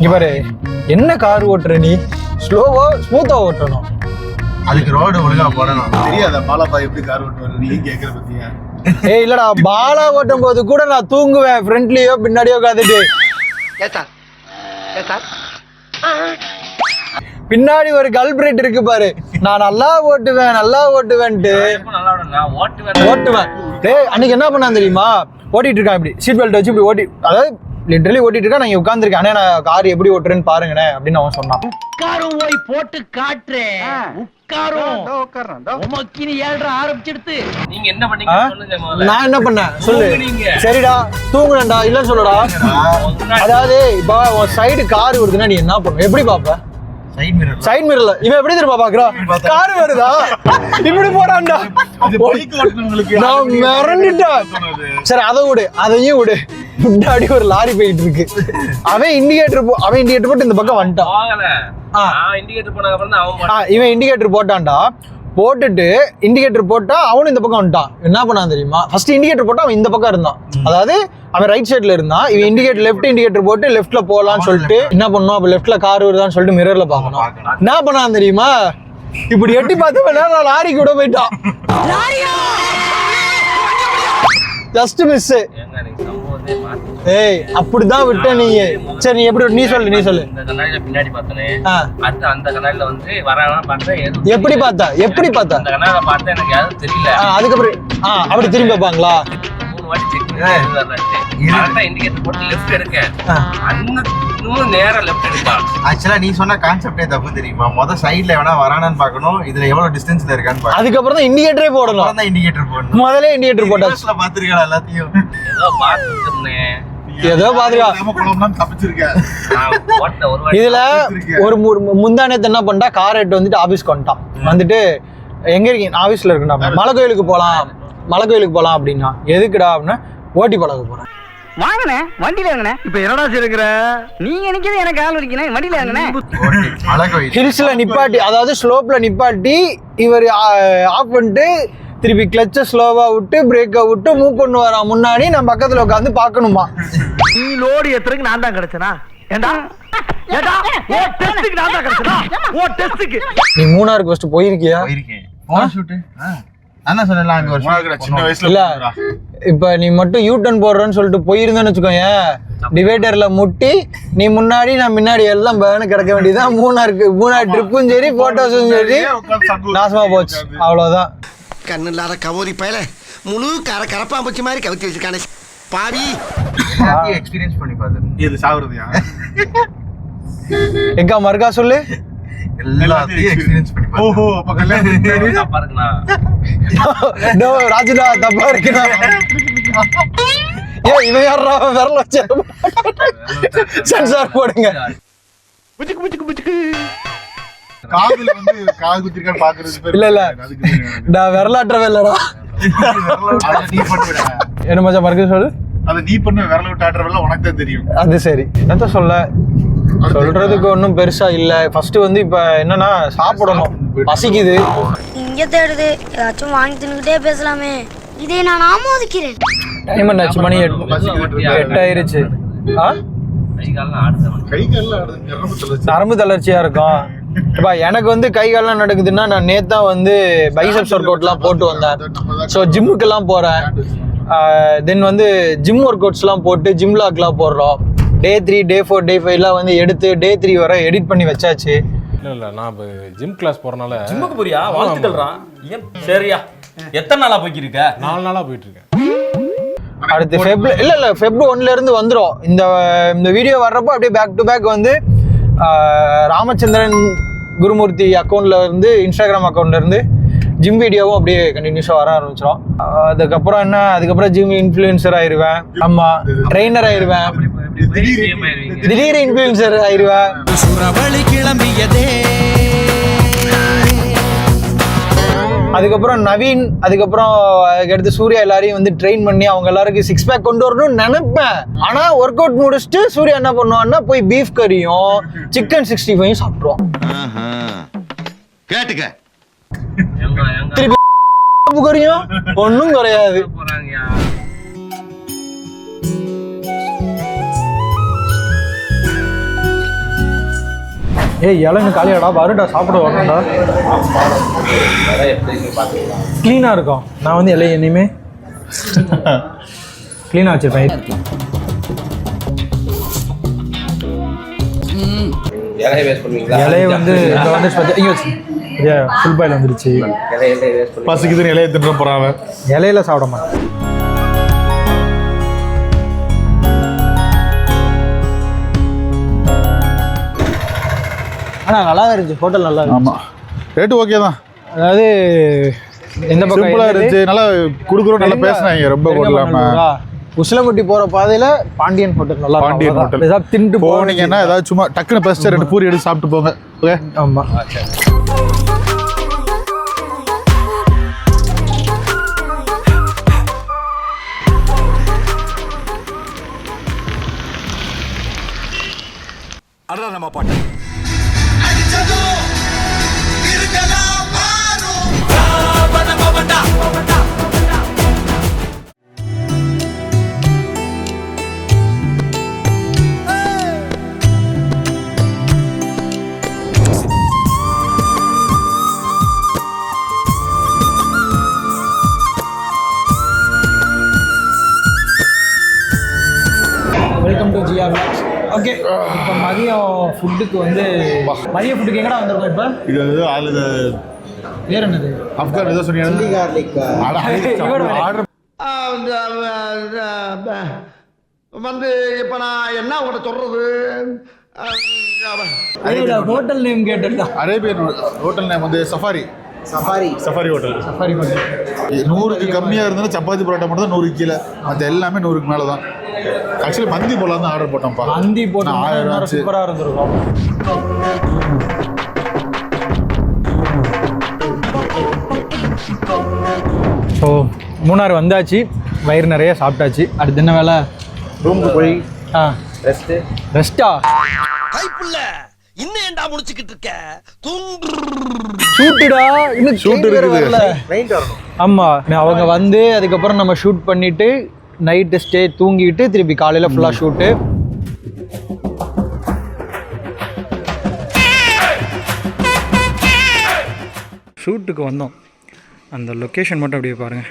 இங்க பாரு, என்ன கார் ஓட்டுற நீ? ஸ்லோவா ஸ்மூத்தா ஓட்டணும். அதுக்கு ரோடு ஒழுங்கா போடணும். தெரியாத பாலாப்பா எப்படி கார் ஓட்டுவாரு நீ கேக்குற பத்தியா? ஏய் இல்லடா, பாலா ஓட்டும் போது கூட நான் தூங்குவேன் ஃப்ரண்ட்லயோ பின்னாடியோ உட்காந்துட்டு. பின்னாடி ஒரு கல்பிரேட் இருக்கு பாரு, நான் நல்லா ஓட்டுவேன்ட்டு ஓட்டுவேன். டேய் அன்னைக்கு என்ன பண்ணா தெரியுமா? ஓட்டிட்டு இருக்கான் இப்படி சீட் பெல்ட் வச்சு இப்படி ஓட்டி, அதாவது லிட்டரலி ஓட்டிட்டு இருக்கா. நான் உட்காந்துருக்கேன், அண்ணே நான் கார் எப்படி ஓட்டுறேன்னு பாருங்கண்ணே அப்படின்னு அவன் சொன்னான். உட்காரும் போய் போட்டு காட்டுறேன். நீங்க என்ன பண்ணீங்க சொல்லுங்க முதல்ல. நான் என்ன பண்ணேன் சொல்லு. சரிடா தூங்குனேன்டா இல்லன்னு சொல்லடா. அதாவது இப்ப உன் சைடு கார் வருதுன்னா நீ என்ன பண்ணுவ? எப்படி பாப்ப? சைட் மிரர்ல இவன் எப்படி தெரியுமா பாக்குறான்? கார் வருதா இப்படி போறான்டா. நான் மிரண்டுட்டேன். சரி அதை விடு, அதையும் விடு. முன்னாடி ஒரு லாரி போயிட்டு இருக்கு. அவன் இண்டிகேட்டர் போட்டு இந்த பக்கம் வந்துட்டான். இவன் இண்டிகேட்டர் போட்டான்டா. போட்டுட்டு இண்டிகேட்டர் போட்டா அவனும் இந்த பக்கம் வந்துட்டான். என்ன பண்ணான் தெரியுமா? ஃபர்ஸ்ட் இண்டிகேட்டர் போட்டா அவன் இந்த பக்கம் இருந்தான், அதாவது அவன் ரைட் சைட்ல இருந்தான். இவன் லெஃப்ட் இண்டிகேட்டர் போட்டு லெஃப்ட்ல போலான்னு சொல்லிட்டு என்ன பண்ணும், அப்ப லெஃப்ட்ல கார் வருதான்னு சொல்லிட்டு மிரர்ல பாக்கணும். என்ன பண்ணான் தெரியுமா? இப்படி எட்டி பார்த்து நான் லாரி கூட போயிட்டான். Just miss. ஏய் அப்படிதான் விட்ட நீ. சரி நீ எப்படி நீ சொல்லு இந்த கண்ணாடில பின்னாடி பார்த்தனே, அடுத்து அந்த கண்ணாடில வந்து வரானா பார்த்தேன். எப்படி பார்த்தா அந்த கண்ணாடில பார்த்தா எனக்கு யாரும் தெரியல. அதுக்கு அப்புறம் அப்படி திரும்பி பாப்பாங்களா? 3 வாட்டி செக் பண்ணி கரெக்ட்டா இண்டிகேட்டர் போட்டு லெஃப்ட் எடுக்க, இன்னும் நேரா லெஃப்ட் எடுப்பா. ஆக்சுவலா நீ சொன்ன கான்செப்டே தப்பு தெரியுமா? முத சைடுல எவனா வரானான்னு பார்க்கணும், இதுல எவ்வளவு டிஸ்டன்ஸ்ல இருக்கான்னு பார்க்கணும். அதுக்கப்புறம் தான் இண்டிகேட்டரே போடணும். அப்புறம் இண்டிகேட்டர் போடணும். முதல்ல இண்டிகேட்டர் போட்டாச்சு. பாத்துருக்கா எல்லாத்தையும்? ஏதோ பாத்துக்கா. இதுல ஒரு முந்தானத்து என்ன பண்ணிட்டா, கார் எடுத்து வந்துட்டு ஆபீஸ்க்கு வந்துட்டான். வந்துட்டு எங்க இருக்கீங்க? ஆபீஸ்ல இருக்குடா. மலை கோயிலுக்கு போலாம் அப்படின்னா. எதுக்குடா அப்படின்னா ஓட்டி பழக போறேன். வாங்கண்ணே வண்டியில வாங்கண்ணே. இப்ப என்னடா இருக்கிற நீங்க நிக்கிறது எனக்கு ஆள் இருக்கீங்க. வண்டியில வாங்கண்ணே. ஹில்ஸ்ல நிப்பாட்டி, அதாவது ஸ்லோப்ல நிப்பாட்டி இவர் ஆஃப் பண்ணிட்டு திருப்பி கிளச்ச ஸ்லோவா விட்டு பிரேக்கை விட்டு மூவ் பண்ணுவாரா முன்னாடி. நான் பக்கத்துல உட்காந்து பாக்கணுமா? நீ லோடு ஏத்துறதுக்கு நான் தான் கிடைச்சனா? ஏண்டா ஏண்டா ஓ டெஸ்ட்க்கு நான் தான் கிடைச்சனா? ஓ டெஸ்ட்க்கு நீ மூணாருக்கு ஃபர்ஸ்ட் போயிருக்கியா? போயிருக்கேன். போன் ஷூட் அண்ணா சொன்னல அங்க ஒரு சின்ன வயசுல இல்ல. இப்ப நீ மட்டும் யூ டர்ன் போடுறேன்னு சொல்லிட்டு போயிருந்தேன்னு வச்சுக்கோங்க, டிவைடர்ல முட்டி நீ முன்னாடி நான் முன்னாடி எல்லாம் பேனு கிடக்க வேண்டியதான். மூணாறு ட்ரிப்பும் சரி போட்டோஸும் சரி நாசமா போச்சு. அவ்வளவுதான். கண்ணு இல்லாத கவோரி பயல முழு கரப்பாம்பூச்சி மாதிரி கவிச்சு வச்சிருக்கானே பாவி. எக்ஸ்பீரியன்ஸ் பண்ணி பாத்து இது சாவுறதுயா? எங்க மர்கா சொல்லு. எல்லாத்தையும் எக்ஸ்பீரியன்ஸ் பண்ணி பாத்து. ஓஹோ அப்ப கல்யாணம் தப்பா இருக்குனா? நோ ராஜுடா தப்பா இருக்குனா? ஏய் இவன் யாரா விரல் வச்ச? சென்சார் போடுங்க. புச்சுக்கு காதுல வந்து காது குத்திருக்கான்னு பாக்குறது பேர் இல்ல நான் விரலாட்டவே இல்லடா. நீ பண்ணுடா. என்ன மச்சான் மர்கா சொல்லு. அத நீ பண்ண விரல விட்டு ஆட்றவெல்லாம் உனக்கு தான் தெரியும். அது சரி. என்ன சொல்றதுக்கு ஒன்றும் பெருசா இல்ல. ஃபர்ஸ்ட் வந்து இப்ப என்னன்னா சாப்பிடணும், பசிக்குது. இங்க தேடுது, ஏதாச்சும் வாங்கி தின்னுக்கிட்டே பேசலாமே. இதை நான் ஆமோதிக்கிறேன். டைம் என்னாச்சு? மணி 8 ஆயிருச்சு. நரம்பு தளர்ச்சியா இருக்கும். இப்ப எனக்கு வந்து கை கால்லாம் நடக்குதுன்னா நான் நேத்தா வந்து பைசெப்ஸ் ஒர்க் அவுட்லாம் போட்டு வந்தேன். ஸோ ஜிம்முக்கெல்லாம் போறேன். தென் வந்து ஜிம் ஒர்க் அவுட்ஸ்லாம் போட்டு ஜிம் லாக்லாம் போடுறோம். Day 3, Day 4, Day 5 வந்து எடுத்து Day 3 வரை எடிட் பண்ணி வச்சாச்சு. இல்ல நான் இப்போ ஜிம் கிளாஸ் போறனால. ஜிம்முக்கு போறியா? வாழ்த்துக்கள்றா. ஏன் சரியா? எத்தனை நாளா போயிட்டு இருக்க? 4 நாளா போயிட்டு இருக்கேன். அடுத்து ஃபெப்ரு 1ல இருந்து வந்துரும். இந்த வீடியோ வர்றப்போ அப்படியே பேக் டு பேக் வந்து ராமச்சந்திரன் குருமூர்த்தி அக்கௌண்ட்ல இருந்து, இன்ஸ்டாகிராம் அக்கௌண்ட்ல இருந்து ஜிம் வீடியோவும் அப்படியே கண்டினியூஸா வர ஆரம்பிச்சிடும். அதுக்கப்புறம் ஜிம் இன்ஃப்ளூயன்சர் ஆயிருவேன். ஆமா, ட்ரெயினர் ஆயிருவேன். திடீர் இன்ஃப்ளூயன்சர் ஆயிருவேன். அதுக்கப்புறம் நவீன், அதுக்கப்புறம் அதுக்கடுத்து சூர்யா எல்லாரையும் வந்து ட்ரெயின் பண்ணி அவங்க எல்லாருக்கும் 6 பேக் கொண்டு வரணும்னு நினைப்பேன். ஆனா ஒர்க் அவுட் முடிச்சுட்டு சூர்யா என்ன பண்ணுவான்னா போய் பீஃப் கறியும் சிக்கன் 65 சாப்பிடுவோம். கேட்டுக்க திருப்பி கறியும் ஒன்னும் குறையாது. ஏய் இலைன்னு காலியாடா வருடா சாப்பிட வரணும்டா. க்ளீனாக இருக்கும். நான் வந்து இலையை இனிமே க்ளீனாக வச்சுருப்பேன். இலையை வந்து இங்கே வந்து ஐயோ ஃபுல் பாயில் வந்துருச்சு. பசிக்குதுன்னு இலையை தின்ற போகிறான். இலையில சாப்பிட மாட்டேன். ஆனால் நல்லா இருந்துச்சு ஹோட்டல், நல்லா இருந்துச்சு. ஆமாம், ரேட்டு ஓகே தான். அதாவது எந்த பக்கம் சிம்பிளாக இருந்துச்சு, நல்லா கொடுக்குறோம், நல்லா பேசினாங்க. ரொம்ப போடலாமல் உசிலம்பட்டி போகிற பாதையில் பாண்டியன் ஹோட்டல் நல்லா. பாண்டியன் ஹோட்டல் ஏதாவது தின்ட்டு போனீங்கன்னா ஏதாவது சும்மா டக்குன்னு பேசிட்டு 2 பூரி எடுத்து சாப்பிட்டு போங்க. ஓகே. ஆமாம். அதான் நம்ம பாட்டு. Welcome to GR vlogs. Okay, இப்போ மதியம் ஃபுட்டுக்கு வந்து மதிய ஃபுட்டுக்கு எங்கடா வந்திருக்கோம் இப்போ? இது வந்து அதில் வேறு என்னது ஆப்கான் ஏதோ சொன்னீங்க. ஆர்டர் வந்து இப்போ நான் என்ன உங்களை சொல்றது? ஹோட்டல் நேம் கேட்டுடா. அரேபியன் ஹோட்டல் நேம் வந்து சஃபாரி ஹோட்டல். சஃபாரி ஹோட்டல் 100க்கு கம்மியாக இருந்தாலும் சப்பாத்தி பரோட்டா மட்டும் தான் 100க்கு கீழே, மற்ற எல்லாமே 100க்கு மேலே தான். ஆக்சுவலி மந்தி போடலாம் தான் ஆர்டர் போட்டோம்ப்பா. மந்தி போட்டு 1000 ஆச்சு. சூப்பராக இருந்திருக்கும். ஸோ மூணாறு வந்தாச்சு, வயிறு நிறைய சாப்பிட்டாச்சு. அடுத்து என்ன வேலை? ரூமுக்கு போய் ரெஸ்ட்டா? கைப்புள்ள இன்னும் ஏன்டா முடிச்சுக்கிட்டு இருக்க? ஷூட்டுடா, இன்னும் ஷூட் இருக்குது. நைட் வரணும். ஆமாம், அவங்க வந்து அதுக்கப்புறம் நம்ம ஷூட் பண்ணிவிட்டு நைட்டு ஸ்டே தூங்கிட்டு திருப்பி காலையில் ஃபுல்லாக ஷூட்டு. ஷூட்டுக்கு வந்தோம், அந்த லொக்கேஷன் மட்டும் அப்படியே பாருங்கள்.